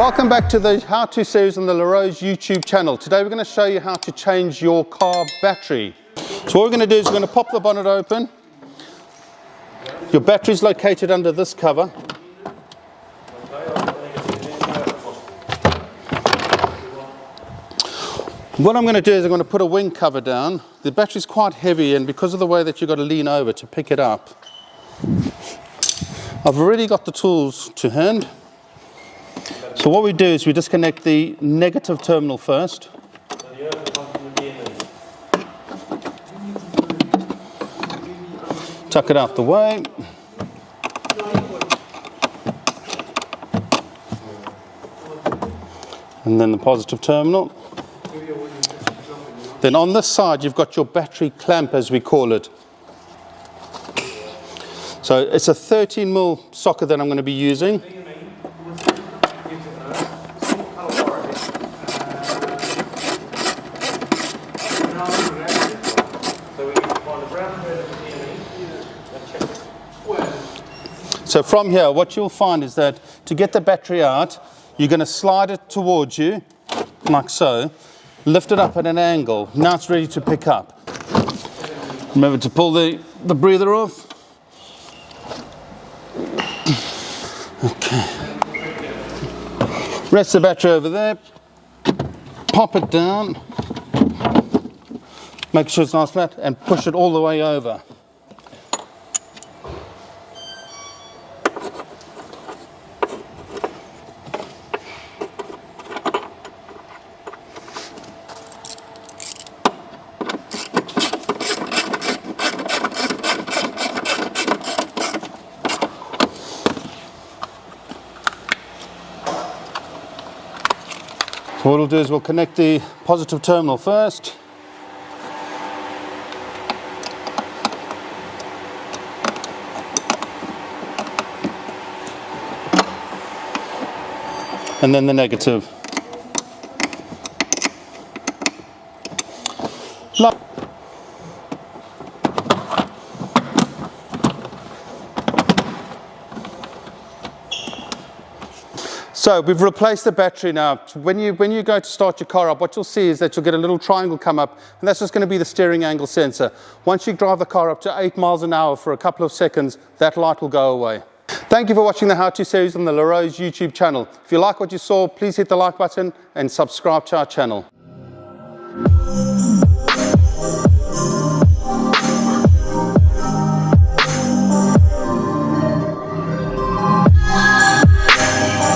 Welcome back to the how-to series on the Rose YouTube channel. Today we're going to show you how to change your car battery. So what we're going to do is we're going to pop the bonnet open. Your battery is located under this cover. What I'm going to do is I'm going to put a wing cover down. The battery is quite heavy, and because of the way that you've got to lean over to pick it up, I've already got the tools to hand. So what we do is we disconnect the negative terminal first. Tuck it out the way. And then the positive terminal. Then on this side you've got your battery clamp, as we call it. So it's a 13mm socket that I'm going to be using. So from here, what you'll find is that to get the battery out, you're going to slide it towards you, like so, lift it up at an angle. Now it's ready to pick up. Remember to pull the breather off. Okay. Rest the battery over there. Pop it down. Make sure it's nice flat and push it all the way over. So what we'll do is we'll connect the positive terminal first. And then the negative. So we've replaced the battery now. When you go to start your car up, what you'll see is that you'll get a little triangle come up, and that's just going to be the steering angle sensor. Once you drive the car up to 8 miles an hour for a couple of seconds, that light will go away. Thank you for watching the how-to series on the Rose YouTube channel. If you like what you saw, please hit the like button and subscribe to our channel.